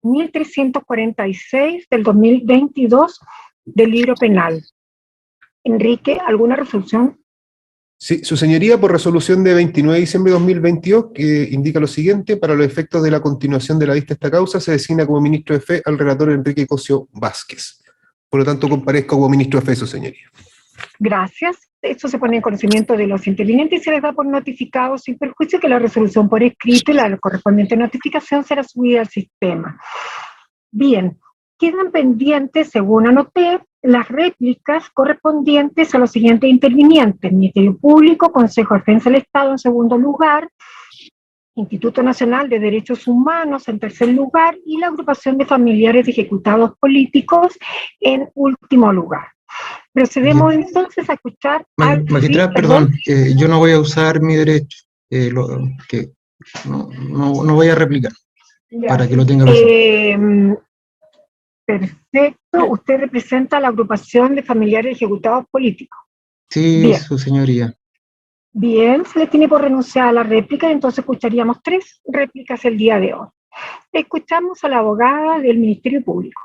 1346 del 2022 del libro penal. Enrique, ¿alguna resolución? Sí, su señoría, por resolución de 29 de diciembre de 2022, que indica lo siguiente: para los efectos de la continuación de la vista de esta causa, se designa como ministro de fe al relator Enrique Cosio Vázquez. Por lo tanto, comparezco como ministro de fe, su señoría. Gracias. Esto se pone en conocimiento de los intervinientes y se les da por notificado sin perjuicio que la resolución por escrito y la correspondiente notificación será subida al sistema. Bien, quedan pendientes, según anoté, las réplicas correspondientes a los siguientes intervinientes: Ministerio Público, Consejo de Defensa del Estado en segundo lugar, Instituto Nacional de Derechos Humanos en tercer lugar y la Agrupación de Familiares de Ejecutados Políticos en último lugar. Procedemos entonces a escuchar... Magistrada, sí, perdón, yo no voy a usar mi derecho, no voy a replicar, ya, para que lo tenga presente. Perfecto, usted representa a la Agrupación de Familiares de Ejecutados Políticos. Sí, bien. Su señoría. Bien, se le tiene por renunciar a la réplica, entonces escucharíamos 3 réplicas el día de hoy. Escuchamos a la abogada del Ministerio Público.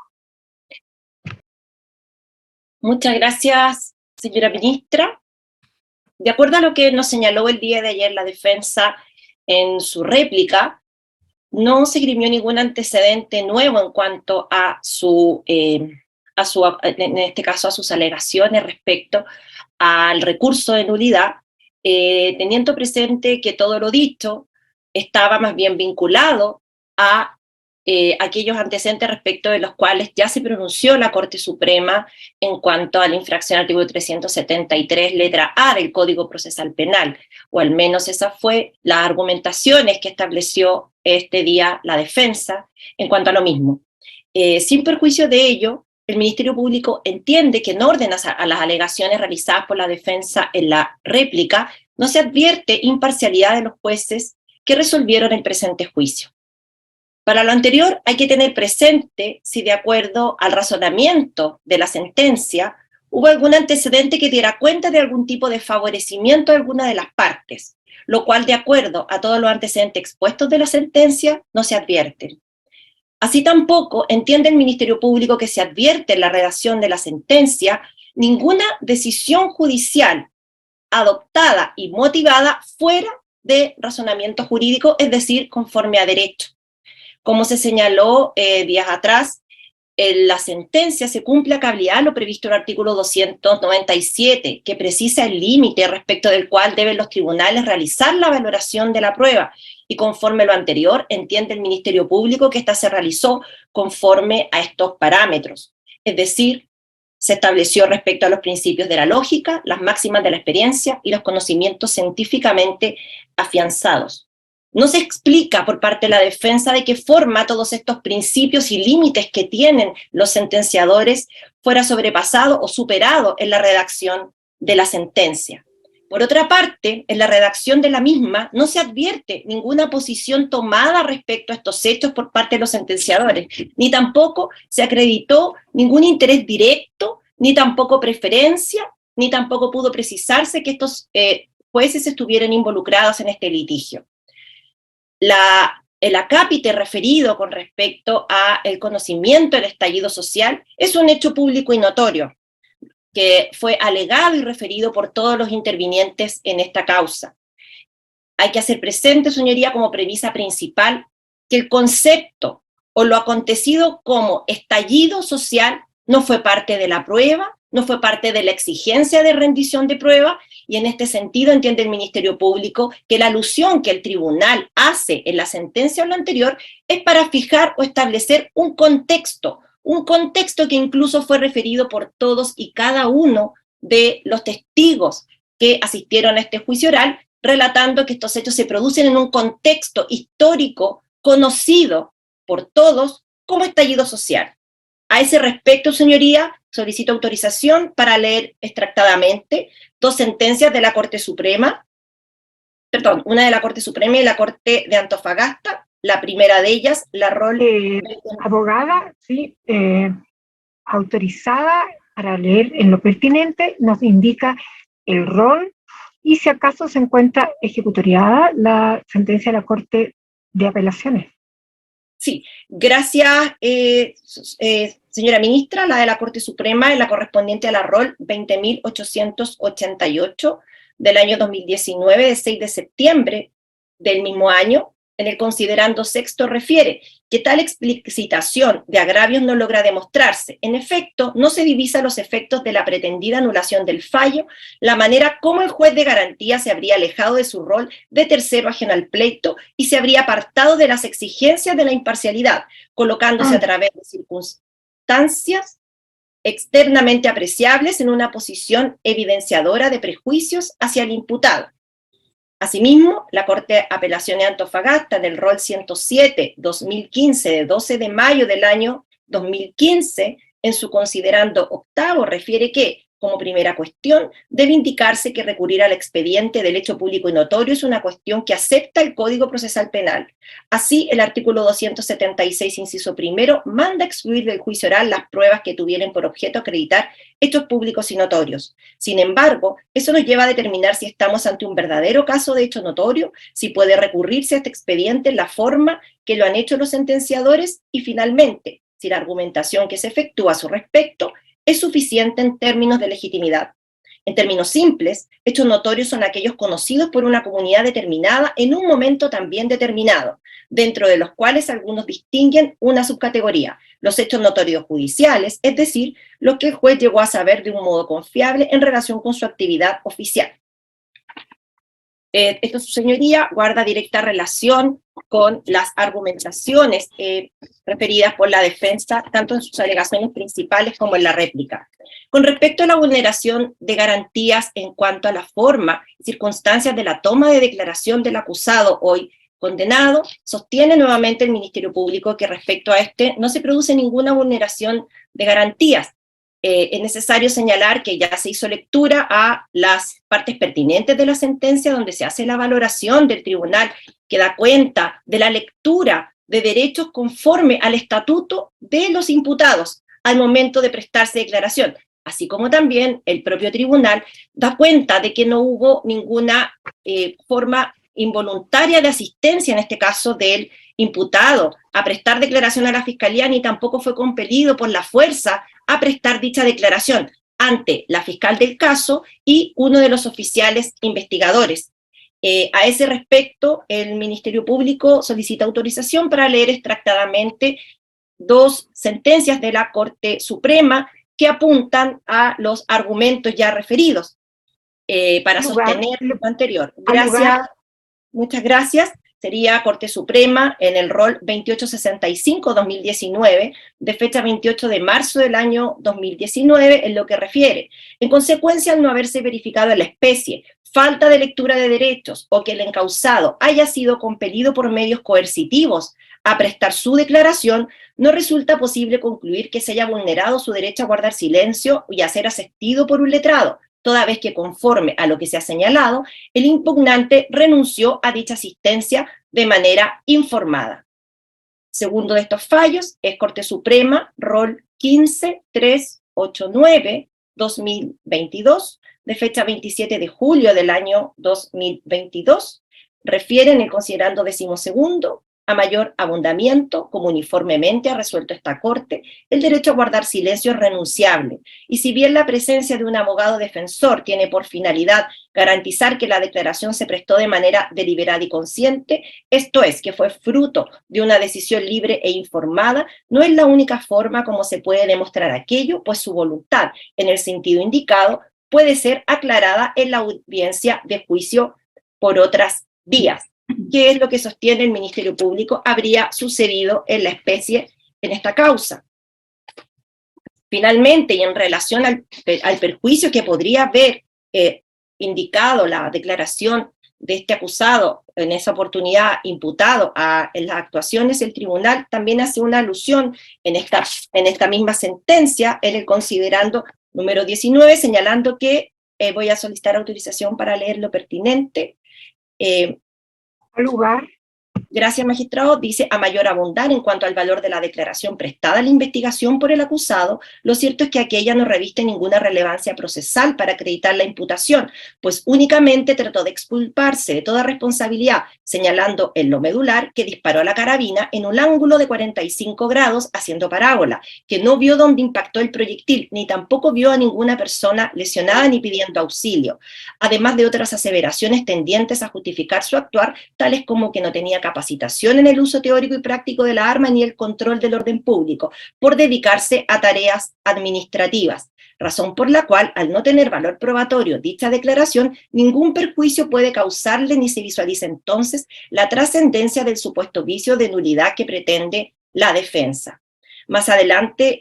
Muchas gracias, señora ministra. De acuerdo a lo que nos señaló el día de ayer la defensa en su réplica, no se esgrimió ningún antecedente nuevo en cuanto a en este caso, a sus alegaciones respecto al recurso de nulidad, teniendo presente que todo lo dicho estaba más bien vinculado a aquellos antecedentes respecto de los cuales ya se pronunció la Corte Suprema en cuanto a la infracción al artículo 373, letra A del Código Procesal Penal, o al menos esas fue las argumentaciones que estableció este día la defensa en cuanto a lo mismo. Sin perjuicio de ello, el Ministerio Público entiende que en orden a las alegaciones realizadas por la defensa en la réplica, no se advierte imparcialidad de los jueces que resolvieron el presente juicio. Para lo anterior hay que tener presente si, de acuerdo al razonamiento de la sentencia, hubo algún antecedente que diera cuenta de algún tipo de favorecimiento de alguna de las partes, lo cual, de acuerdo a todos los antecedentes expuestos de la sentencia, no se advierte. Así tampoco entiende el Ministerio Público que se advierte en la redacción de la sentencia ninguna decisión judicial adoptada y motivada fuera de razonamiento jurídico, es decir, conforme a derecho. Como se señaló días atrás, en la sentencia se cumple a cabalidad lo previsto en el artículo 297, que precisa el límite respecto del cual deben los tribunales realizar la valoración de la prueba, y conforme lo anterior, entiende el Ministerio Público que ésta se realizó conforme a estos parámetros. Es decir, se estableció respecto a los principios de la lógica, las máximas de la experiencia y los conocimientos científicamente afianzados. No se explica por parte de la defensa de qué forma todos estos principios y límites que tienen los sentenciadores fuera sobrepasado o superado en la redacción de la sentencia. Por otra parte, en la redacción de la misma no se advierte ninguna posición tomada respecto a estos hechos por parte de los sentenciadores, ni tampoco se acreditó ningún interés directo, ni tampoco preferencia, ni tampoco pudo precisarse que estos jueces estuvieran involucrados en este litigio. El acápite referido con respecto al conocimiento del estallido social es un hecho público y notorio, que fue alegado y referido por todos los intervinientes en esta causa. Hay que hacer presente, señoría, como premisa principal, que el concepto o lo acontecido como estallido social no fue parte de la prueba, no fue parte de la exigencia de rendición de prueba, y en este sentido entiende el Ministerio Público que la alusión que el tribunal hace en la sentencia o lo anterior es para fijar o establecer un contexto que incluso fue referido por todos y cada uno de los testigos que asistieron a este juicio oral, relatando que estos hechos se producen en un contexto histórico conocido por todos como estallido social. A ese respecto, señoría, solicito autorización para leer extractadamente 2 sentencias de la Corte Suprema, una de la Corte Suprema y la Corte de Antofagasta. La primera de ellas, la abogada, sí, autorizada para leer en lo pertinente, nos indica el rol y si acaso se encuentra ejecutoriada la sentencia de la Corte de Apelaciones. Sí, gracias, señora ministra. La de la Corte Suprema es la correspondiente a la ROL 20.888 del año 2019, de 6 de septiembre del mismo año. En el considerando sexto refiere que tal explicitación de agravios no logra demostrarse. En efecto, no se divisa los efectos de la pretendida anulación del fallo, la manera como el juez de garantía se habría alejado de su rol de tercero ajeno al pleito y se habría apartado de las exigencias de la imparcialidad, colocándose a través de circunstancias externamente apreciables en una posición evidenciadora de prejuicios hacia el imputado. Asimismo, la Corte de Apelaciones de Antofagasta, del rol 107-2015, de 12 de mayo del año 2015, en su considerando octavo, refiere que, como primera cuestión, debe indicarse que recurrir al expediente del hecho público y notorio es una cuestión que acepta el Código Procesal Penal. Así, el artículo 276, inciso primero, manda excluir del juicio oral las pruebas que tuvieran por objeto acreditar hechos públicos y notorios. Sin embargo, eso nos lleva a determinar si estamos ante un verdadero caso de hecho notorio, si puede recurrirse a este expediente en la forma que lo han hecho los sentenciadores y, finalmente, si la argumentación que se efectúa a su respecto es suficiente en términos de legitimidad. En términos simples, hechos notorios son aquellos conocidos por una comunidad determinada en un momento también determinado, dentro de los cuales algunos distinguen una subcategoría, los hechos notorios judiciales, es decir, los que el juez llegó a saber de un modo confiable en relación con su actividad oficial. Esto, su señoría, guarda directa relación con las argumentaciones referidas por la defensa, tanto en sus alegaciones principales como en la réplica. Con respecto a la vulneración de garantías en cuanto a la forma y circunstancias de la toma de declaración del acusado hoy condenado, sostiene nuevamente el Ministerio Público que respecto a este no se produce ninguna vulneración de garantías. Es necesario señalar que ya se hizo lectura a las partes pertinentes de la sentencia, donde se hace la valoración del tribunal que da cuenta de la lectura de derechos conforme al estatuto de los imputados al momento de prestarse declaración, así como también el propio tribunal da cuenta de que no hubo ninguna forma involuntaria de asistencia, en este caso del imputado, a prestar declaración a la Fiscalía, ni tampoco fue compelido por la fuerza a prestar dicha declaración ante la fiscal del caso y uno de los oficiales investigadores. A ese respecto, el Ministerio Público solicita autorización para leer extractadamente dos sentencias de la Corte Suprema que apuntan a los argumentos ya referidos para sostener lo anterior. Gracias. Muchas gracias. Sería Corte Suprema en el rol 2865-2019, de fecha 28 de marzo del año 2019, en lo que refiere. En consecuencia, al no haberse verificado en la especie falta de lectura de derechos o que el encausado haya sido compelido por medios coercitivos a prestar su declaración, no resulta posible concluir que se haya vulnerado su derecho a guardar silencio y a ser asistido por un letrado, toda vez que, conforme a lo que se ha señalado, el impugnante renunció a dicha asistencia de manera informada. Segundo de estos fallos es Corte Suprema, rol 15389-2022, de fecha 27 de julio del año 2022, refiere en el considerando 12º a mayor abundamiento, como uniformemente ha resuelto esta Corte, el derecho a guardar silencio es renunciable, y si bien la presencia de un abogado defensor tiene por finalidad garantizar que la declaración se prestó de manera deliberada y consciente, esto es, que fue fruto de una decisión libre e informada, no es la única forma como se puede demostrar aquello, pues su voluntad, en el sentido indicado, puede ser aclarada en la audiencia de juicio por otras vías. ¿Qué es lo que sostiene el Ministerio Público habría sucedido en la especie en esta causa? Finalmente, y en relación al perjuicio que podría haber indicado la declaración de este acusado, en esa oportunidad imputado en las actuaciones, el tribunal también hace una alusión en esta misma sentencia, en el considerando número 19, señalando que voy a solicitar autorización para leer lo pertinente. Lugar. Gracias, magistrado. Dice, a mayor abundar en cuanto al valor de la declaración prestada a la investigación por el acusado, lo cierto es que aquella no reviste ninguna relevancia procesal para acreditar la imputación, pues únicamente trató de exculparse de toda responsabilidad, señalando en lo medular que disparó a la carabina en un ángulo de 45 grados haciendo parábola, que no vio dónde impactó el proyectil, ni tampoco vio a ninguna persona lesionada ni pidiendo auxilio, además de otras aseveraciones tendientes a justificar su actuar, tales como que no tenía capacitación en el uso teórico y práctico de la arma ni el control del orden público, por dedicarse a tareas administrativas, razón por la cual, al no tener valor probatorio dicha declaración, ningún perjuicio puede causarle ni se visualiza entonces la trascendencia del supuesto vicio de nulidad que pretende la defensa. Más adelante,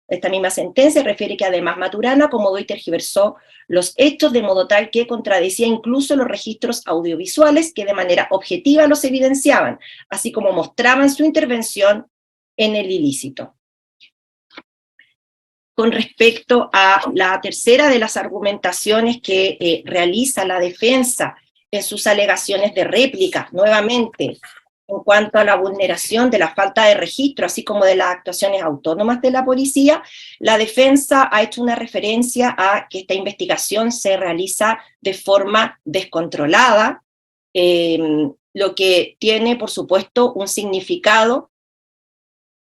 esta misma sentencia refiere que además Maturana acomodó y tergiversó los hechos de modo tal que contradecía incluso los registros audiovisuales que de manera objetiva los evidenciaban, así como mostraban su intervención en el ilícito. Con respecto a la tercera de las argumentaciones que realiza la defensa en sus alegaciones de réplica, nuevamente, en cuanto a la vulneración de la falta de registro, así como de las actuaciones autónomas de la policía, la defensa ha hecho una referencia a que esta investigación se realiza de forma descontrolada, lo que tiene, por supuesto, un significado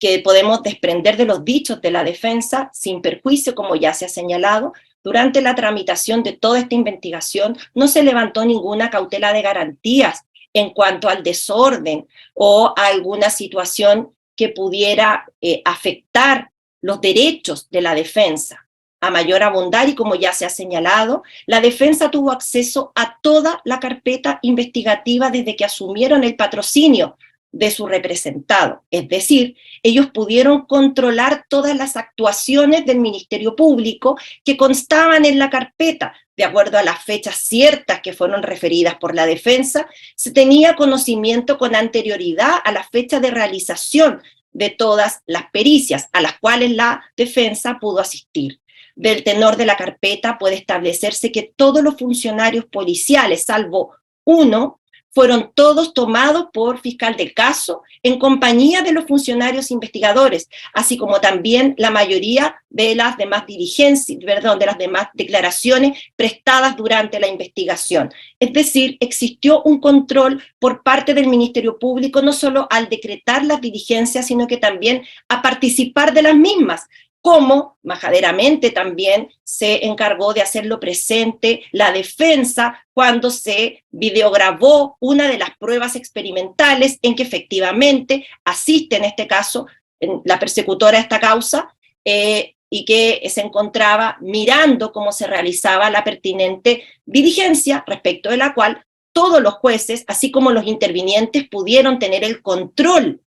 que podemos desprender de los dichos de la defensa, sin perjuicio, como ya se ha señalado. Durante la tramitación de toda esta investigación no se levantó ninguna cautela de garantías en cuanto al desorden o a alguna situación que pudiera afectar los derechos de la defensa. A mayor abundar, y como ya se ha señalado, la defensa tuvo acceso a toda la carpeta investigativa desde que asumieron el patrocinio de su representado. Es decir, ellos pudieron controlar todas las actuaciones del Ministerio Público que constaban en la carpeta. De acuerdo a las fechas ciertas que fueron referidas por la defensa, se tenía conocimiento con anterioridad a la fecha de realización de todas las pericias a las cuales la defensa pudo asistir. Del tenor de la carpeta puede establecerse que todos los funcionarios policiales, salvo uno, fueron todos tomados por fiscal del caso en compañía de los funcionarios investigadores, así como también la mayoría de las demás de las demás declaraciones prestadas durante la investigación. Es decir, existió un control por parte del Ministerio Público no solo al decretar las diligencias, sino que también a participar de las mismas, como majaderamente también se encargó de hacerlo presente la defensa cuando se videograbó una de las pruebas experimentales en que efectivamente asiste en este caso la persecutora de esta causa y que se encontraba mirando cómo se realizaba la pertinente diligencia, respecto de la cual todos los jueces, así como los intervinientes, pudieron tener el control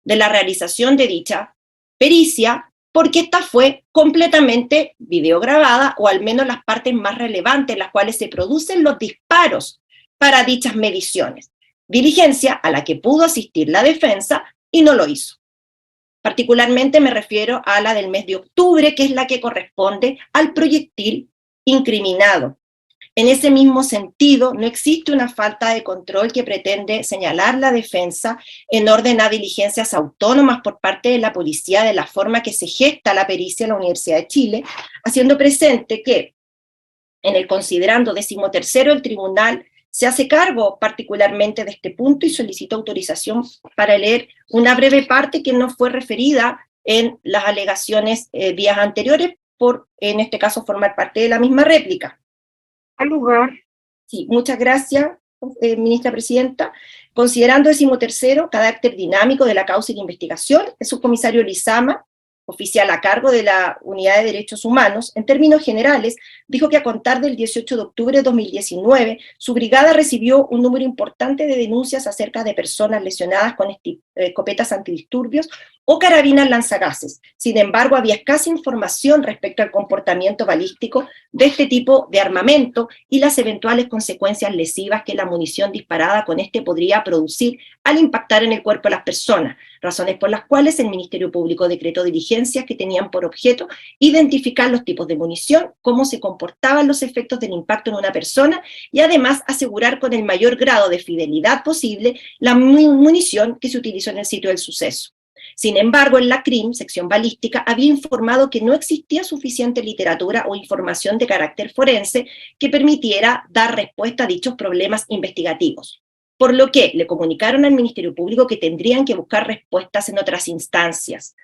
de la realización de dicha pericia, porque esta fue completamente videograbada, o al menos las partes más relevantes, en las cuales se producen los disparos para dichas mediciones. Diligencia a la que pudo asistir la defensa y no lo hizo. Particularmente me refiero a la del mes de octubre, que es la que corresponde al proyectil incriminado. En ese mismo sentido, no existe una falta de control que pretende señalar la defensa en orden a diligencias autónomas por parte de la policía de la forma que se gesta la pericia en la Universidad de Chile, haciendo presente que en el considerando 13º el tribunal se hace cargo particularmente de este punto y solicita autorización para leer una breve parte que no fue referida en las alegaciones días anteriores por, en este caso, formar parte de la misma réplica. Al lugar. Sí, muchas gracias, ministra presidenta. Considerando 13º carácter dinámico de la causa y la investigación, el subcomisario Lizama, oficial a cargo de la Unidad de Derechos Humanos, en términos generales, dijo que a contar del 18 de octubre de 2019, su brigada recibió un número importante de denuncias acerca de personas lesionadas con escopetas antidisturbios o carabinas lanzagases. Sin embargo, había escasa información respecto al comportamiento balístico de este tipo de armamento y las eventuales consecuencias lesivas que la munición disparada con este podría producir al impactar en el cuerpo de las personas, razones por las cuales el Ministerio Público decretó diligencias que tenían por objeto identificar los tipos de munición, cómo se comportaban los efectos del impacto en una persona y además asegurar con el mayor grado de fidelidad posible la munición que se utilizó en el sitio del suceso. Sin embargo, en la CRIM, sección balística, había informado que no existía suficiente literatura o información de carácter forense que permitiera dar respuesta a dichos problemas investigativos, por lo que le comunicaron al Ministerio Público que tendrían que buscar respuestas en otras instancias.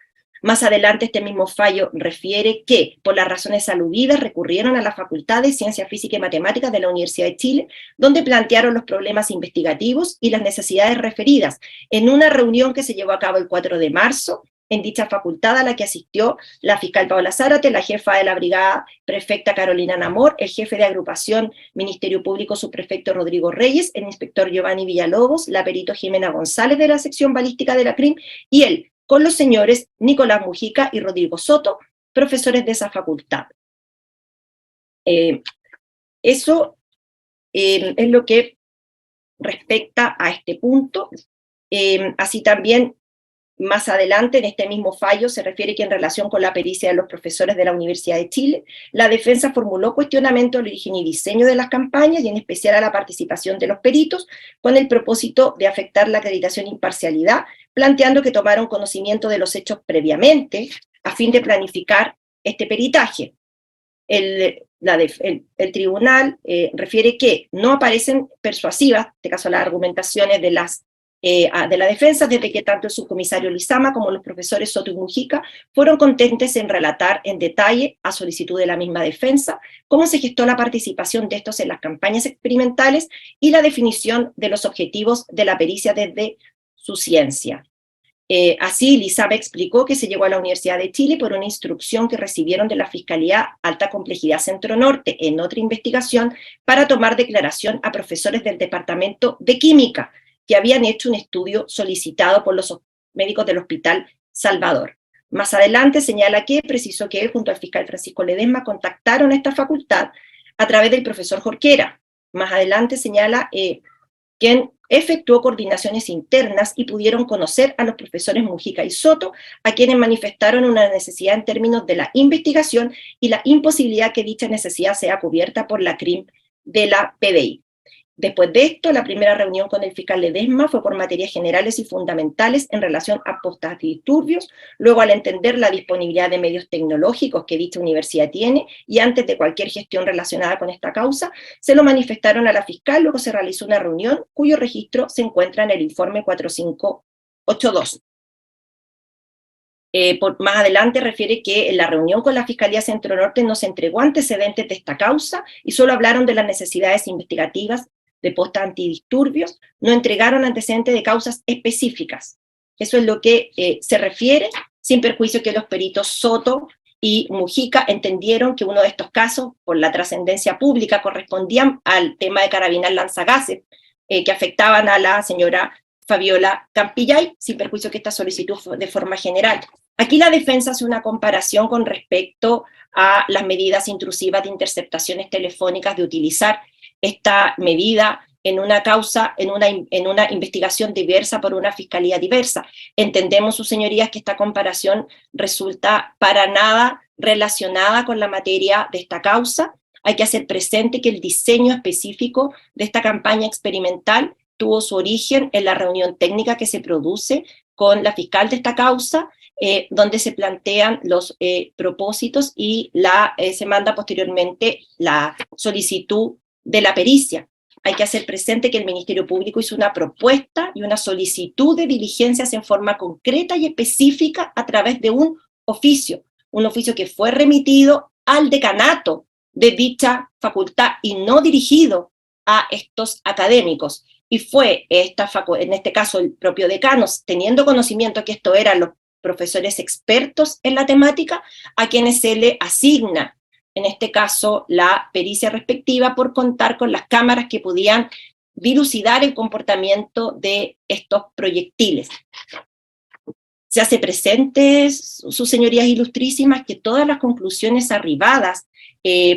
Más adelante este mismo fallo refiere que, por las razones aludidas, recurrieron a la Facultad de Ciencias Físicas y Matemáticas de la Universidad de Chile, donde plantearon los problemas investigativos y las necesidades referidas en una reunión que se llevó a cabo el 4 de marzo, en dicha facultad a la que asistió la fiscal Paola Zárate, la jefa de la brigada prefecta Carolina Namor, el jefe de agrupación Ministerio Público subprefecto Rodrigo Reyes, el inspector Giovanni Villalobos, la perito Jimena González de la sección balística de la CRIM y él, con los señores Nicolás Mujica y Rodrigo Soto, profesores de esa facultad. Eso es lo que respecta a este punto. Así también, más adelante, en este mismo fallo, se refiere que en relación con la pericia de los profesores de la Universidad de Chile, la defensa formuló cuestionamiento al origen y diseño de las campañas, y en especial a la participación de los peritos, con el propósito de afectar la acreditación e imparcialidad, planteando que tomaron conocimiento de los hechos previamente, a fin de planificar este peritaje. El tribunal refiere que no aparecen persuasivas, en este caso las argumentaciones de la defensa, desde que tanto el subcomisario Lizama como los profesores Soto y Mujica fueron contentes en relatar en detalle, a solicitud de la misma defensa, cómo se gestó la participación de estos en las campañas experimentales y la definición de los objetivos de la pericia desde su ciencia. Así, Lizama explicó que se llegó a la Universidad de Chile por una instrucción que recibieron de la Fiscalía Alta Complejidad Centro Norte en otra investigación para tomar declaración a profesores del Departamento de Química, que habían hecho un estudio solicitado por los médicos del Hospital Salvador. Más adelante señala que precisó que él, junto al fiscal Francisco Ledesma, contactaron a esta facultad a través del profesor Jorquera. Más adelante señala quien efectuó coordinaciones internas y pudieron conocer a los profesores Mujica y Soto, a quienes manifestaron una necesidad en términos de la investigación y la imposibilidad que dicha necesidad sea cubierta por la CRIM de la PDI. Después de esto, la primera reunión con el fiscal Ledesma fue por materias generales y fundamentales en relación a postdisturbios, luego al entender la disponibilidad de medios tecnológicos que dicha universidad tiene, y antes de cualquier gestión relacionada con esta causa, se lo manifestaron a la fiscal, luego se realizó una reunión cuyo registro se encuentra en el informe 4582. Más adelante refiere que en la reunión con la Fiscalía Centro Norte no se entregó antecedentes de esta causa y solo hablaron de las necesidades investigativas de posta antidisturbios, no entregaron antecedentes de causas específicas. Eso es lo que se refiere, sin perjuicio que los peritos Soto y Mujica entendieron que uno de estos casos, por la trascendencia pública, correspondían al tema de carabinas lanzagases, que afectaban a la señora Fabiola Campillay, sin perjuicio que esta solicitud fue de forma general. Aquí la defensa hace una comparación con respecto a las medidas intrusivas de interceptaciones telefónicas, de utilizar esta medida en una causa, en una investigación diversa por una fiscalía diversa. Entendemos, sus señorías, que esta comparación resulta para nada relacionada con la materia de esta causa. Hay que hacer presente que el diseño específico de esta campaña experimental tuvo su origen en la reunión técnica que se produce con la fiscal de esta causa, donde se plantean los propósitos y se manda posteriormente la solicitud de la pericia. Hay que hacer presente que el Ministerio Público hizo una propuesta y una solicitud de diligencias en forma concreta y específica a través de un oficio que fue remitido al decanato de dicha facultad y no dirigido a estos académicos. Y fue en este caso el propio decano, teniendo conocimiento que esto eran los profesores expertos en la temática, a quienes se le asigna, en este caso, la pericia respectiva por contar con las cámaras que podían dilucidar el comportamiento de estos proyectiles. Se hace presente, sus señorías ilustrísimas, que todas las conclusiones arribadas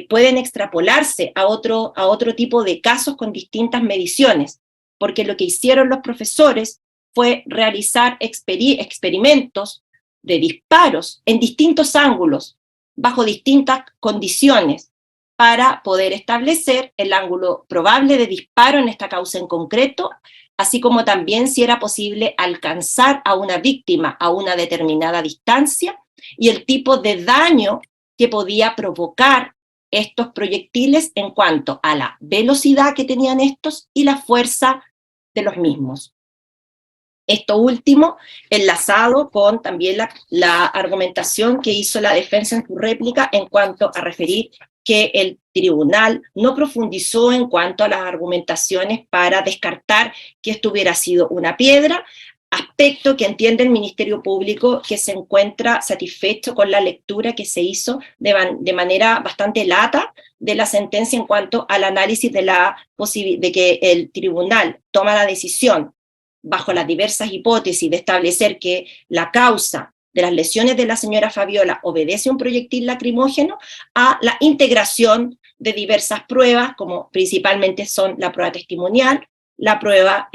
pueden extrapolarse a otro tipo de casos con distintas mediciones, porque lo que hicieron los profesores fue realizar experimentos de disparos en distintos ángulos, bajo distintas condiciones, para poder establecer el ángulo probable de disparo en esta causa en concreto, así como también si era posible alcanzar a una víctima a una determinada distancia y el tipo de daño que podía provocar estos proyectiles en cuanto a la velocidad que tenían estos y la fuerza de los mismos. Esto último enlazado con también la argumentación que hizo la defensa en su réplica en cuanto a referir que el tribunal no profundizó en cuanto a las argumentaciones para descartar que esto hubiera sido una piedra, aspecto que entiende el Ministerio Público que se encuentra satisfecho con la lectura que se hizo de manera bastante lata de la sentencia en cuanto al análisis de que el tribunal toma la decisión bajo las diversas hipótesis de establecer que la causa de las lesiones de la señora Fabiola obedece a un proyectil lacrimógeno, a la integración de diversas pruebas, como principalmente son la prueba testimonial, la prueba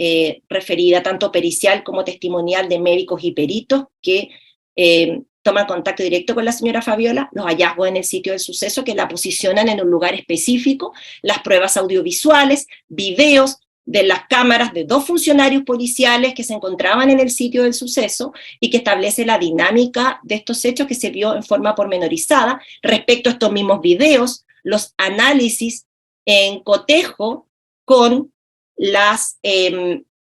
referida tanto pericial como testimonial de médicos y peritos que toman contacto directo con la señora Fabiola, los hallazgos en el sitio del suceso que la posicionan en un lugar específico, las pruebas audiovisuales, videos de las cámaras de 2 funcionarios policiales que se encontraban en el sitio del suceso y que establece la dinámica de estos hechos que se vio en forma pormenorizada respecto a estos mismos videos, los análisis en cotejo con las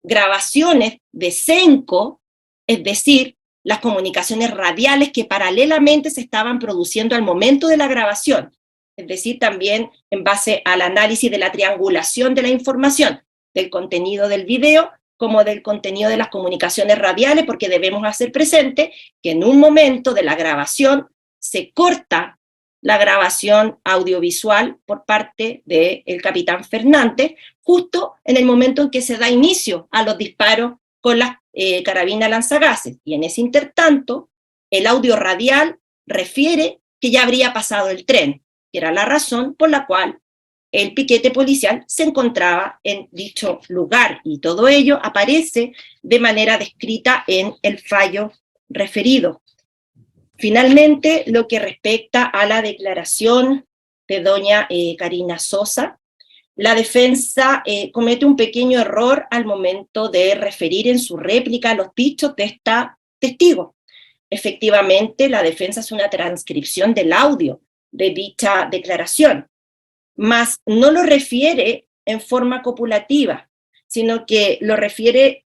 grabaciones de SENCO, es decir, las comunicaciones radiales que paralelamente se estaban produciendo al momento de la grabación, es decir, también en base al análisis de la triangulación de la información, del contenido del video como del contenido de las comunicaciones radiales, porque debemos hacer presente que en un momento de la grabación se corta la grabación audiovisual por parte del capitán Fernández, justo en el momento en que se da inicio a los disparos con las carabinas lanzagases. Y en ese intertanto, el audio radial refiere que ya habría pasado el tren, que era la razón por la cual el piquete policial se encontraba en dicho lugar, y todo ello aparece de manera descrita en el fallo referido. Finalmente, lo que respecta a la declaración de doña Karina Sosa, la defensa comete un pequeño error al momento de referir en su réplica los dichos de esta testigo. Efectivamente, la defensa hace una transcripción del audio de dicha declaración, mas no lo refiere en forma copulativa, sino que lo refiere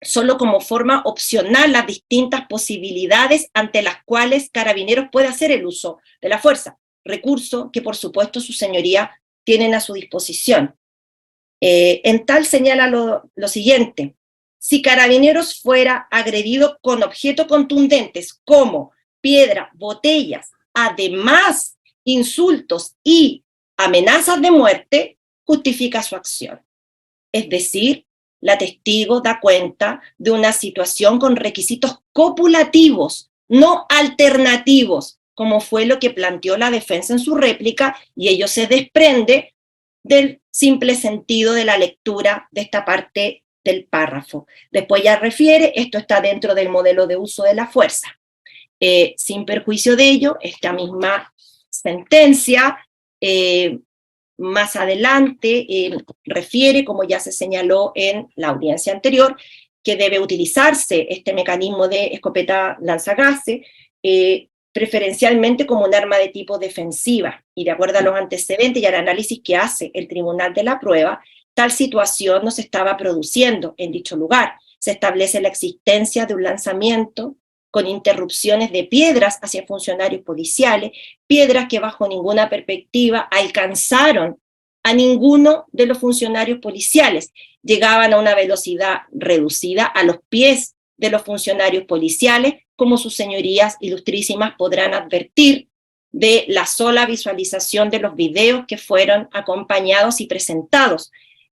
solo como forma opcional las distintas posibilidades ante las cuales Carabineros puede hacer el uso de la fuerza, recurso que por supuesto su señoría tienen a su disposición. En tal señala lo siguiente: si Carabineros fuera agredido con objetos contundentes como piedra, botellas, además insultos y amenazas de muerte, justifica su acción. Es decir, la testigo da cuenta de una situación con requisitos copulativos, no alternativos, como fue lo que planteó la defensa en su réplica, y ello se desprende del simple sentido de la lectura de esta parte del párrafo. Después ya refiere, esto está dentro del modelo de uso de la fuerza. Sin perjuicio de ello, esta misma sentencia más adelante refiere, como ya se señaló en la audiencia anterior, que debe utilizarse este mecanismo de escopeta lanzagases preferencialmente como un arma de tipo defensiva, y de acuerdo a los antecedentes y al análisis que hace el Tribunal de la Prueba, tal situación no se estaba produciendo en dicho lugar. Se establece la existencia de un lanzamiento con interrupciones de piedras hacia funcionarios policiales, piedras que bajo ninguna perspectiva alcanzaron a ninguno de los funcionarios policiales, llegaban a una velocidad reducida a los pies de los funcionarios policiales, como sus señorías ilustrísimas podrán advertir de la sola visualización de los videos que fueron acompañados y presentados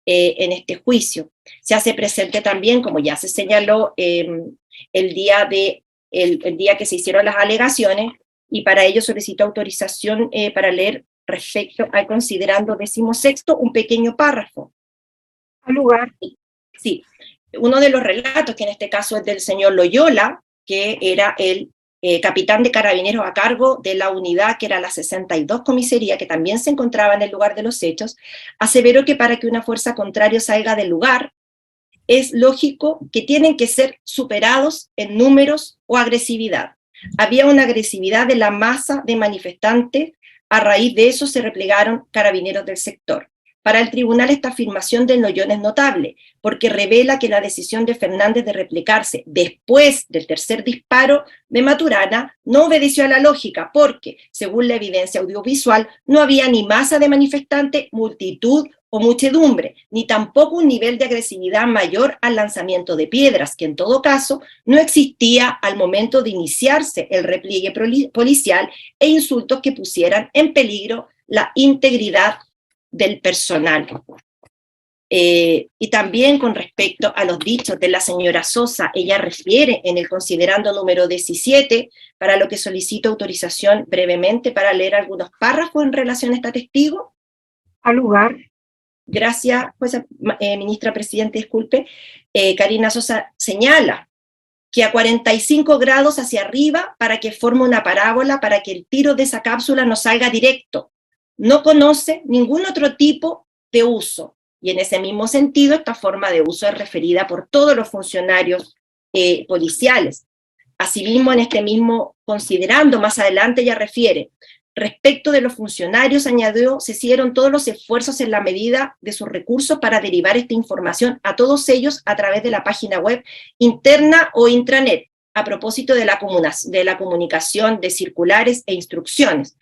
en este juicio. Se hace presente también, como ya se señaló, el día que se hicieron las alegaciones, y para ello solicito autorización para leer respecto al considerando 16º un pequeño párrafo. Al lugar. Sí. uno de los relatos, que en este caso es del señor Loyola, que era el capitán de carabineros a cargo de la unidad que era la 62 comisaría, que también se encontraba en el lugar de los hechos, aseveró que para que una fuerza contraria salga del lugar, es lógico que tienen que ser superados en números o agresividad. Había una agresividad de la masa de manifestantes, a raíz de eso se replegaron carabineros del sector. Para el tribunal esta afirmación del Loyola es notable, porque revela que la decisión de Fernández de replegarse después del tercer disparo de Maturana no obedeció a la lógica, porque, según la evidencia audiovisual, no había ni masa de manifestantes, multitud o muchedumbre, ni tampoco un nivel de agresividad mayor al lanzamiento de piedras, que en todo caso no existía al momento de iniciarse el repliegue policial, e insultos que pusieran en peligro la integridad del personal. Y también con respecto a los dichos de la señora Sosa, ella refiere en el considerando número 17, para lo que solicito autorización brevemente para leer algunos párrafos en relación a este testigo. Al lugar. Gracias, pues, ministra Presidente, disculpe. Karina Sosa señala que a 45 grados hacia arriba para que forme una parábola, para que el tiro de esa cápsula no salga directo. No conoce ningún otro tipo de uso. Y en ese mismo sentido, esta forma de uso es referida por todos los funcionarios policiales. Asimismo, en este mismo considerando, más adelante ella refiere, respecto de los funcionarios, añadió, se hicieron todos los esfuerzos en la medida de sus recursos para derivar esta información a todos ellos a través de la página web interna o intranet, a propósito de la comunicación de circulares e instrucciones.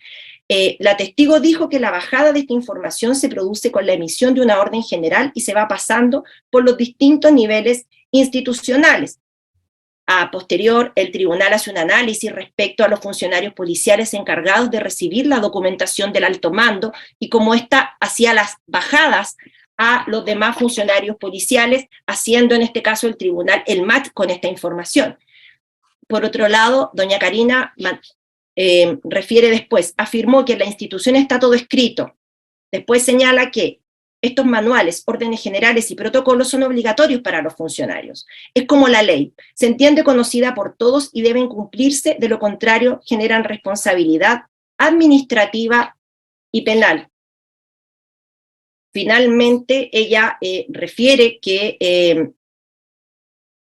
La testigo dijo que la bajada de esta información se produce con la emisión de una orden general y se va pasando por los distintos niveles institucionales. A posterior, el tribunal hace un análisis respecto a los funcionarios policiales encargados de recibir la documentación del alto mando y cómo ésta hacía las bajadas a los demás funcionarios policiales, haciendo en este caso el tribunal el match con esta información. Por otro lado, doña Karina refiere después, afirmó que en la institución está todo escrito. Después señala que estos manuales, órdenes generales y protocolos son obligatorios para los funcionarios. Es como la ley, se entiende conocida por todos y deben cumplirse, de lo contrario generan responsabilidad administrativa y penal. Finalmente, ella refiere que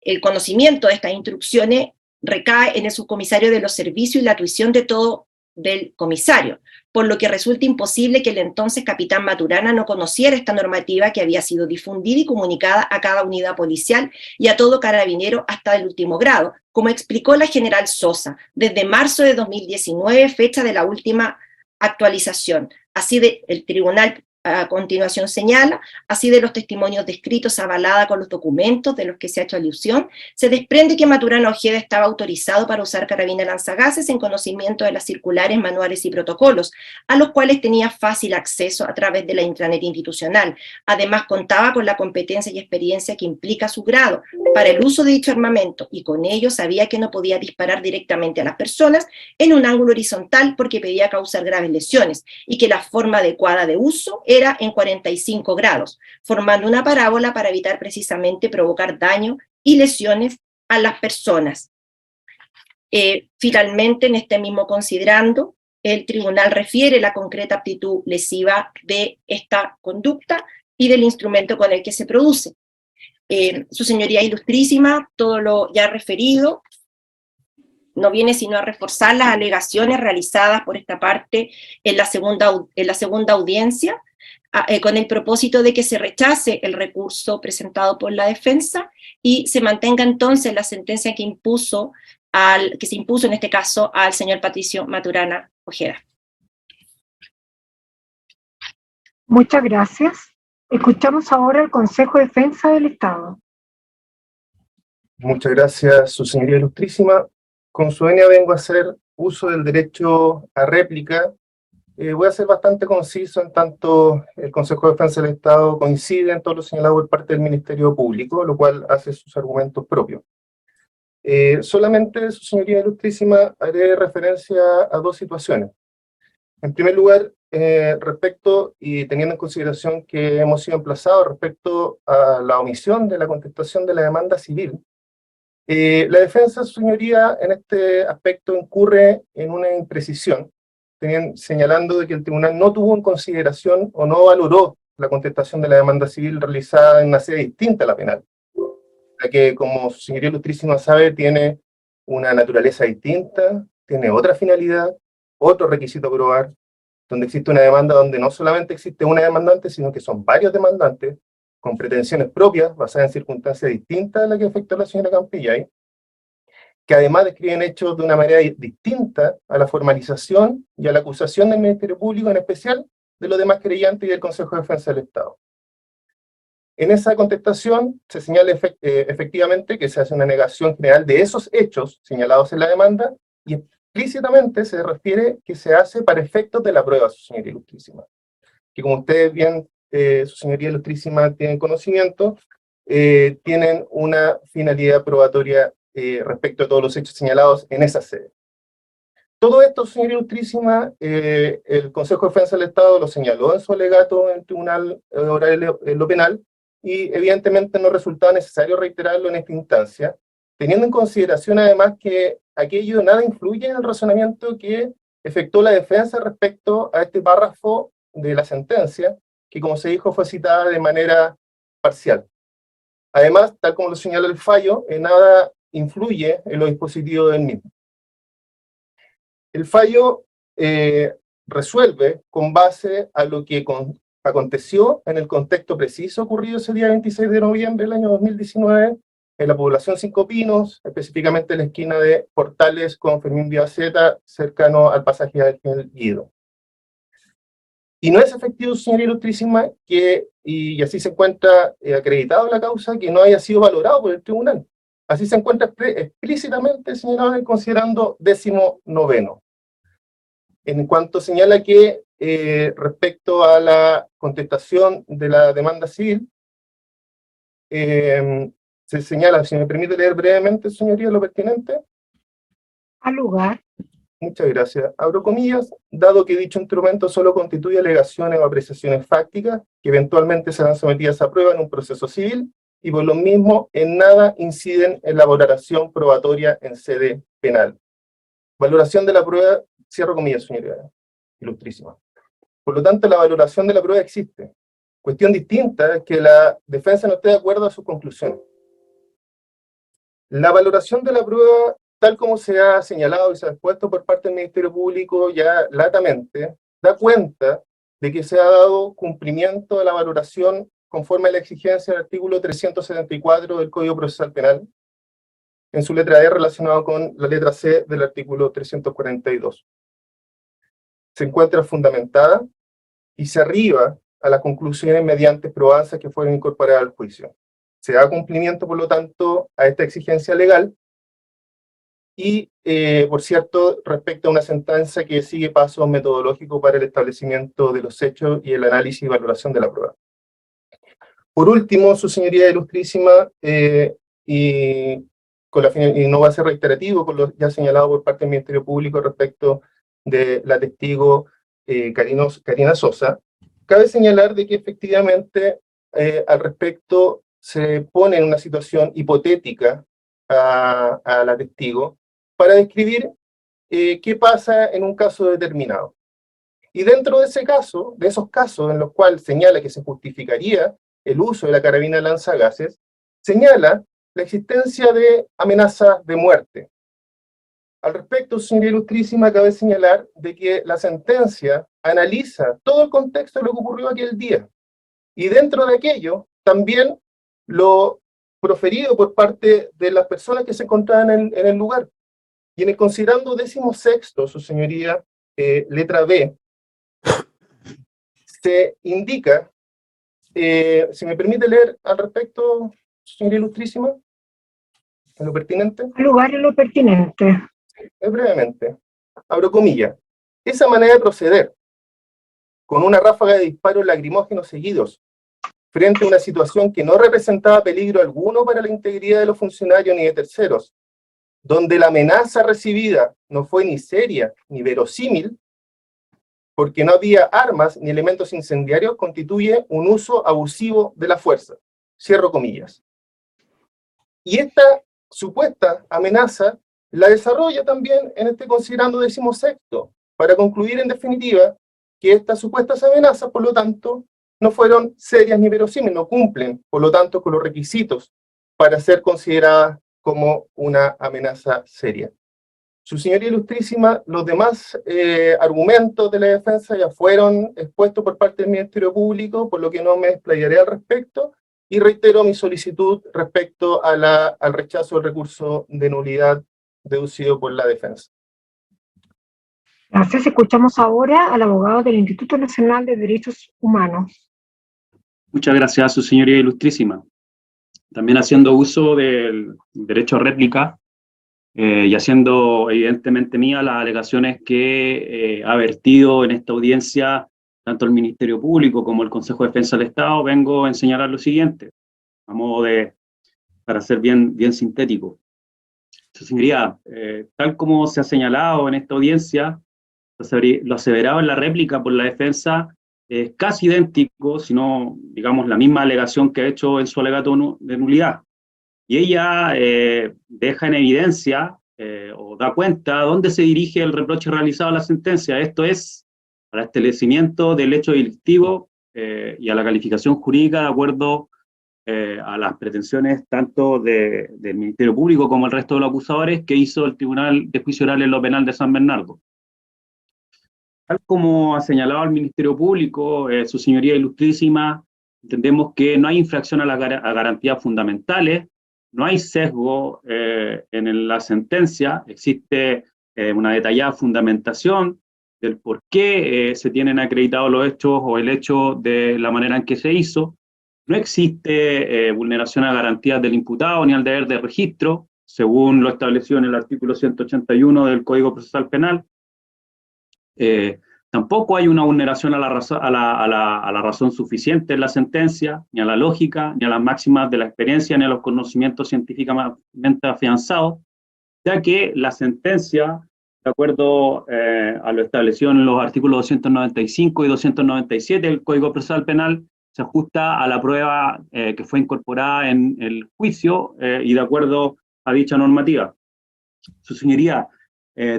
el conocimiento de estas instrucciones recae en el subcomisario de los servicios y la tuición de todo del comisario, por lo que resulta imposible que el entonces capitán Maturana no conociera esta normativa que había sido difundida y comunicada a cada unidad policial y a todo carabinero hasta el último grado, como explicó la general Sosa, desde marzo de 2019, fecha de la última actualización. Así el tribunal a continuación señala, así de los testimonios descritos avalada con los documentos de los que se ha hecho alusión, se desprende que Maturana Ojeda estaba autorizado para usar carabina lanzagases en conocimiento de las circulares, manuales y protocolos, a los cuales tenía fácil acceso a través de la intranet institucional. Además, contaba con la competencia y experiencia que implica su grado para el uso de dicho armamento, y con ello sabía que no podía disparar directamente a las personas en un ángulo horizontal porque podía causar graves lesiones, y que la forma adecuada de uso era en 45 grados, formando una parábola para evitar precisamente provocar daño y lesiones a las personas. Finalmente, en este mismo considerando, el tribunal refiere la concreta aptitud lesiva de esta conducta y del instrumento con el que se produce. Su señoría ilustrísima, todo lo ya referido, no viene sino a reforzar las alegaciones realizadas por esta parte en la segunda audiencia, con el propósito de que se rechace el recurso presentado por la defensa y se mantenga entonces la sentencia que se impuso en este caso al señor Patricio Maturana Ojeda. Muchas gracias. Escuchamos ahora el Consejo de Defensa del Estado. Muchas gracias, su señoría ilustrísima. Con su venia vengo a hacer uso del derecho a réplica. Voy a ser bastante conciso, en tanto el Consejo de Defensa del Estado coincide en todo lo señalado por parte del Ministerio Público, lo cual hace sus argumentos propios. Solamente, su señoría ilustrísima, haré referencia a dos situaciones. En primer lugar, respecto, y teniendo en consideración que hemos sido emplazados respecto a la omisión de la contestación de la demanda civil, la defensa, su señoría, en este aspecto incurre en una imprecisión, señalando de que el tribunal no tuvo en consideración o no valoró la contestación de la demanda civil realizada en una sede distinta a la penal, la que, como su señoría ilustrísima sabe, tiene una naturaleza distinta, tiene otra finalidad, otro requisito a probar, donde existe una demanda donde no solamente existe una demandante, sino que son varios demandantes, con pretensiones propias, basadas en circunstancias distintas a las que afectó a la señora Campillay, que además describen hechos de una manera distinta a la formalización y a la acusación del Ministerio Público, en especial de los demás creyentes y del Consejo de Defensa del Estado. En esa contestación se señala efectivamente que se hace una negación general de esos hechos señalados en la demanda, y explícitamente se refiere que se hace para efectos de la prueba, su señoría ilustrísima. Que como ustedes bien, su señoría ilustrísima, tienen conocimiento, tienen una finalidad probatoria respecto a todos los hechos señalados en esa sede. Todo esto, señoría ilustrísima, el Consejo de Defensa del Estado lo señaló en su alegato en el Tribunal Oral en lo Penal, y evidentemente no resultaba necesario reiterarlo en esta instancia, teniendo en consideración además que aquello nada influye en el razonamiento que efectuó la defensa respecto a este párrafo de la sentencia, que como se dijo fue citada de manera parcial. Además, tal como lo señala el fallo, nada influye en los dispositivos del mismo. El fallo resuelve con base a lo que aconteció en el contexto preciso ocurrido ese día 26 de noviembre del año 2019 en la población Cinco Pinos, específicamente en la esquina de Portales con Fermín Viaceta, cercano al pasaje del Guido. Y no es efectivo, señora ilustrísima, que, y así se encuentra acreditado la causa, que no haya sido valorado por el tribunal. Así se encuentra explícitamente señalado considerando 19º. En cuanto señala que respecto a la contestación de la demanda civil, se señala, si me permite leer brevemente, señoría, lo pertinente. Al lugar. Muchas gracias. Abro comillas, dado que dicho instrumento solo constituye alegaciones o apreciaciones fácticas que eventualmente serán sometidas a prueba en un proceso civil y por lo mismo en nada inciden en la valoración probatoria en sede penal. Valoración de la prueba, cierro comillas, señoría ilustrísima. Por lo tanto, la valoración de la prueba existe. Cuestión distinta es que la defensa no esté de acuerdo a sus conclusiones. La valoración de la prueba, tal como se ha señalado y se ha expuesto por parte del Ministerio Público ya latamente, da cuenta de que se ha dado cumplimiento a la valoración conforme a la exigencia del artículo 374 del Código Procesal Penal, en su letra E relacionado con la letra C del artículo 342. Se encuentra fundamentada y se arriba a las conclusiones mediante probanzas que fueron incorporadas al juicio. Se da cumplimiento, por lo tanto, a esta exigencia legal y, por cierto, respecto a una sentencia que sigue pasos metodológicos para el establecimiento de los hechos y el análisis y valoración de la prueba. Por último, su señoría ilustrísima, y no va a ser reiterativo con lo ya señalado por parte del Ministerio Público respecto de la testigo Karina Sosa, cabe señalar de que efectivamente al respecto se pone en una situación hipotética a la testigo para describir qué pasa en un caso determinado. Y dentro de ese caso, de esos casos en los cuales señala que se justificaría el uso de la carabina lanzagases, señala la existencia de amenazas de muerte. Al respecto, señora ilustrísima, cabe señalar de que la sentencia analiza todo el contexto de lo que ocurrió aquel día. Y dentro de aquello, también lo proferido por parte de las personas que se encontraban en el lugar. Y en el considerando 16º, su señoría, letra B, se indica, si me permite leer al respecto, señora ilustrísima, en lo pertinente. Al lugar en lo pertinente. Brevemente, abro comillas, esa manera de proceder, con una ráfaga de disparos lacrimógenos seguidos, frente a una situación que no representaba peligro alguno para la integridad de los funcionarios ni de terceros, donde la amenaza recibida no fue ni seria ni verosímil, porque no había armas ni elementos incendiarios, constituye un uso abusivo de la fuerza. Cierro comillas. Y esta supuesta amenaza la desarrolla también en este considerando 16º, para concluir en definitiva que estas supuestas amenazas, por lo tanto, no fueron serias ni verosímiles, no cumplen, por lo tanto, con los requisitos para ser consideradas como una amenaza seria. Su señoría ilustrísima, los demás argumentos de la defensa ya fueron expuestos por parte del Ministerio Público, por lo que no me explayaré al respecto, y reitero mi solicitud respecto a al rechazo del recurso de nulidad deducido por la defensa. Gracias. Escuchamos ahora al abogado del Instituto Nacional de Derechos Humanos. Muchas gracias, su señoría ilustrísima. También haciendo uso del derecho a réplica y haciendo evidentemente mías las alegaciones que ha vertido en esta audiencia tanto el Ministerio Público como el Consejo de Defensa del Estado, vengo a señalar lo siguiente, a modo para ser bien sintético. Su señoría, tal como se ha señalado en esta audiencia, lo aseverado en la réplica por la defensa es casi idéntico, si no, digamos, la misma alegación que ha hecho en su alegato de nulidad. Y ella deja en evidencia o da cuenta dónde se dirige el reproche realizado a la sentencia. Esto es al establecimiento del hecho delictivo y a la calificación jurídica de acuerdo a las pretensiones tanto del Ministerio Público como el resto de los acusadores que hizo el Tribunal de Juicio Oral en lo Penal de San Bernardo. Tal como ha señalado el Ministerio Público, su señoría ilustrísima, entendemos que no hay infracción a garantías fundamentales, no hay sesgo en la sentencia, existe una detallada fundamentación del por qué se tienen acreditados los hechos o el hecho de la manera en que se hizo. No existe vulneración a garantías del imputado ni al deber de registro, según lo establecido en el artículo 181 del Código Procesal Penal. Tampoco hay una vulneración a la razón suficiente en la sentencia, ni a la lógica, ni a las máximas de la experiencia, ni a los conocimientos científicamente afianzados, ya que la sentencia, de acuerdo a lo establecido en los artículos 295 y 297 del Código Procesal Penal, se ajusta a la prueba que fue incorporada en el juicio y de acuerdo a dicha normativa. Su señoría,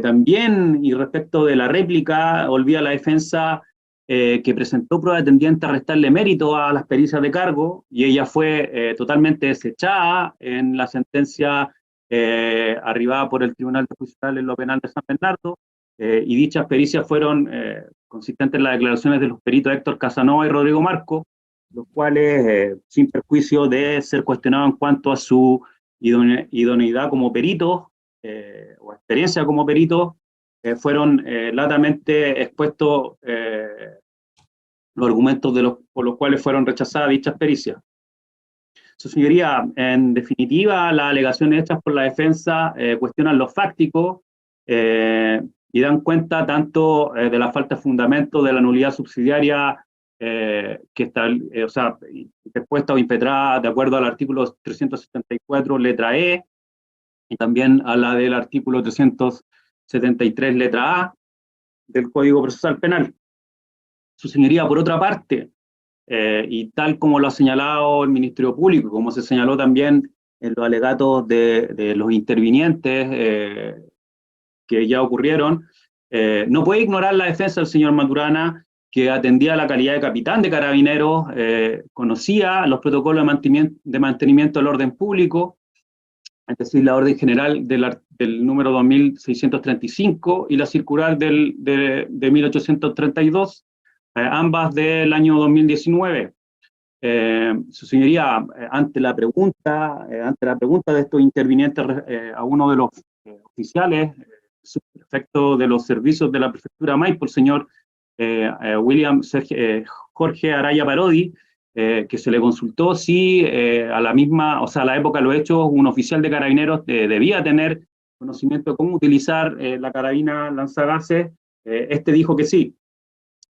también, y respecto de la réplica, olvida la defensa que presentó prueba tendiente a restarle mérito a las pericias de cargo, y ella fue totalmente desechada en la sentencia arribada por el Tribunal de Juicio Oral en lo Penal de San Bernardo, y dichas pericias fueron consistentes en las declaraciones de los peritos Héctor Casanova y Rodrigo Marco, los cuales, sin perjuicio de ser cuestionados en cuanto a su idoneidad como peritos, o experiencia como peritos, fueron latamente expuestos los argumentos por los cuales fueron rechazadas dichas pericias. Su señoría, en definitiva, las alegaciones hechas por la defensa cuestionan lo fáctico y dan cuenta tanto de la falta de fundamento de la nulidad subsidiaria que está, interpuesta o impetrada de acuerdo al artículo 374, letra E, y también a la del artículo 373, letra A, del Código Procesal Penal. Su señoría, por otra parte, y tal como lo ha señalado el Ministerio Público, como se señaló también en los alegatos de los intervinientes que ya ocurrieron, no puede ignorar la defensa del señor Maturana, que atendía a la calidad de capitán de carabineros, conocía los protocolos de mantenimiento del orden público, es decir, la orden general del número 2635 y la circular de 1832, ambas del año 2019. Su señoría, ante la pregunta de estos intervinientes a uno de los oficiales, subprefecto de los servicios de la prefectura Maipo, el señor Jorge Araya Parodi, que se le consultó si a la época de los hechos, un oficial de carabineros debía tener conocimiento de cómo utilizar la carabina lanzagases, dijo que sí.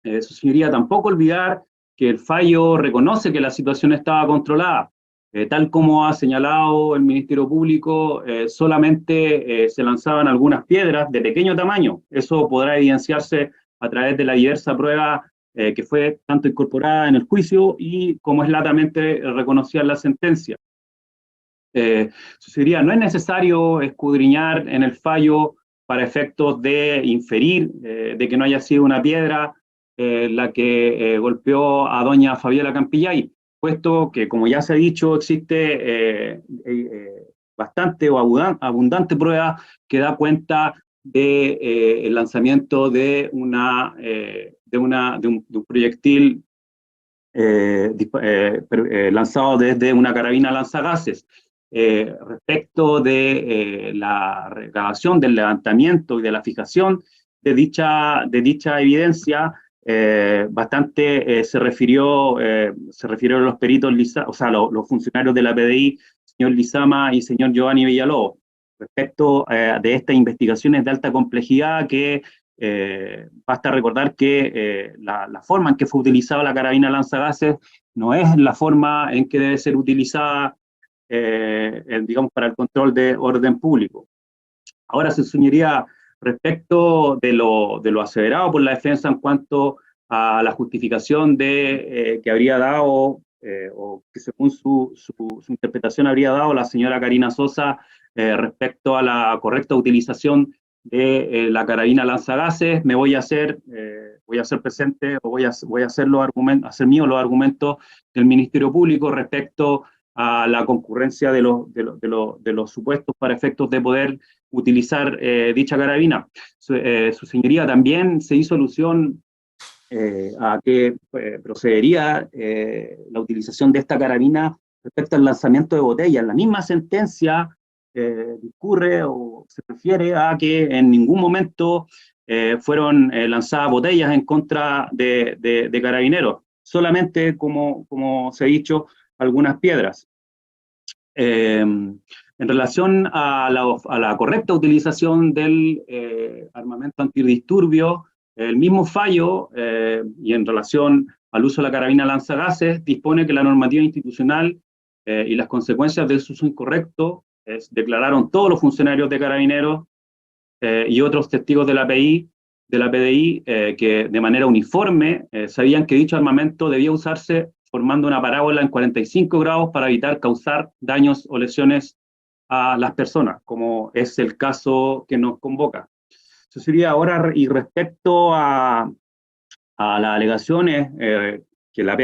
Su señoría, tampoco olvidar que el fallo reconoce que la situación estaba controlada. Tal como ha señalado el Ministerio Público, solamente se lanzaban algunas piedras de pequeño tamaño. Eso podrá evidenciarse a través de la diversa prueba que fue tanto incorporada en el juicio y como es latamente reconocida en la sentencia. Sucedería, no es necesario escudriñar en el fallo para efectos de inferir de que no haya sido una piedra la que golpeó a doña Fabiola Campillay, puesto que, como ya se ha dicho, existe bastante o abundante prueba que da cuenta de el lanzamiento de un proyectil lanzado desde una carabina lanzagases. Respecto de la recabación, del levantamiento y de la fijación de dicha evidencia, bastante se refirieron los peritos, o sea, los funcionarios de la PDI, señor Lizama y señor Giovanni Villalobos, respecto de estas investigaciones de alta complejidad que basta recordar que la forma en que fue utilizada la carabina lanzagases no es la forma en que debe ser utilizada, digamos, para el control de orden público. Ahora, su señoría, respecto de lo aseverado por la defensa en cuanto a la justificación que habría dado, o que según su interpretación habría dado la señora Karina Sosa respecto a la correcta utilización de la carabina lanzagases, me voy a hacer presente, o voy a hacer míos los argumentos del Ministerio Público respecto a la concurrencia de los supuestos para efectos de poder utilizar dicha carabina. Su señoría, también se hizo alusión a que procedería la utilización de esta carabina respecto al lanzamiento de botellas. La misma sentencia discurre o se refiere a que en ningún momento fueron lanzadas botellas en contra de carabineros, solamente, como se ha dicho, algunas piedras. En relación a la correcta utilización del armamento antidisturbio, el mismo fallo, y en relación al uso de la carabina lanzagases, dispone que la normativa institucional y las consecuencias de su uso incorrecto declararon todos los funcionarios de Carabineros y otros testigos de la PDI, que de manera uniforme sabían que dicho armamento debía usarse formando una parábola en 45 grados para evitar causar daños o lesiones a las personas, como es el caso que nos convoca. Eso sería ahora, y respecto a las alegaciones que la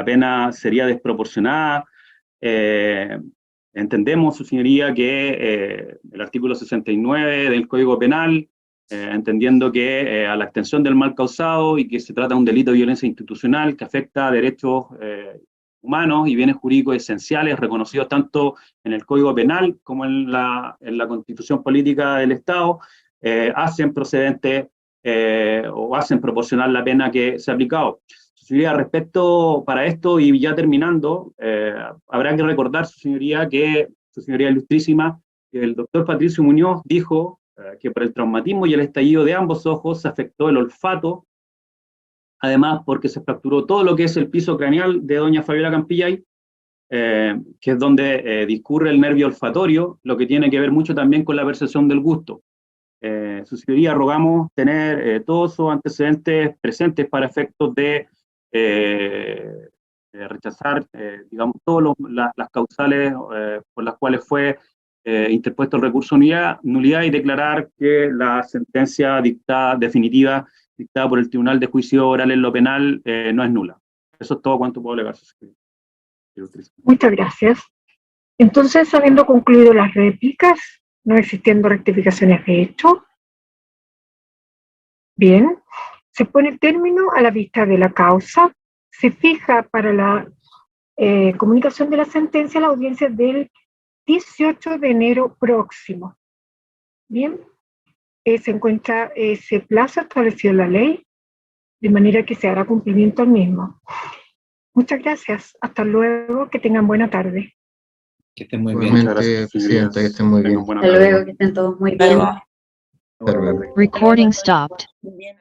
pena sería desproporcionada, entendemos, su señoría, que el artículo 69 del Código Penal, entendiendo que a la extensión del mal causado y que se trata de un delito de violencia institucional que afecta a derechos humanos y bienes jurídicos esenciales reconocidos tanto en el Código Penal como en la Constitución Política del Estado, hacen procedente o hacen proporcional la pena que se ha aplicado. Su señoría, respecto para esto, y ya terminando, habrá que recordar, su señoría ilustrísima, que el doctor Patricio Muñoz dijo que por el traumatismo y el estallido de ambos ojos se afectó el olfato, además porque se fracturó todo lo que es el piso craneal de doña Fabiola Campillay, que es donde discurre el nervio olfatorio, lo que tiene que ver mucho también con la percepción del gusto. Su señoría, rogamos tener todos sus antecedentes presentes para efectos de rechazar, digamos, todas las causales por las cuales fue interpuesto el recurso de nulidad y declarar que la sentencia definitiva dictada por el Tribunal de Juicio Oral en lo Penal no es nula. Eso es todo cuanto puedo alegar. Muchas gracias. Entonces, habiendo concluido las réplicas, no existiendo rectificaciones de hecho, bien, se pone término a la vista de la causa, se fija para la comunicación de la sentencia la audiencia del 18 de enero próximo. Bien, se encuentra ese plazo establecido en la ley, de manera que se hará cumplimiento al mismo. Muchas gracias, hasta luego, que tengan buena tarde. Que estén muy bien. Muchas gracias, Presidenta, que estén muy bien. Hasta luego, que estén todos muy bien. Hasta luego. Recording stopped. Bien.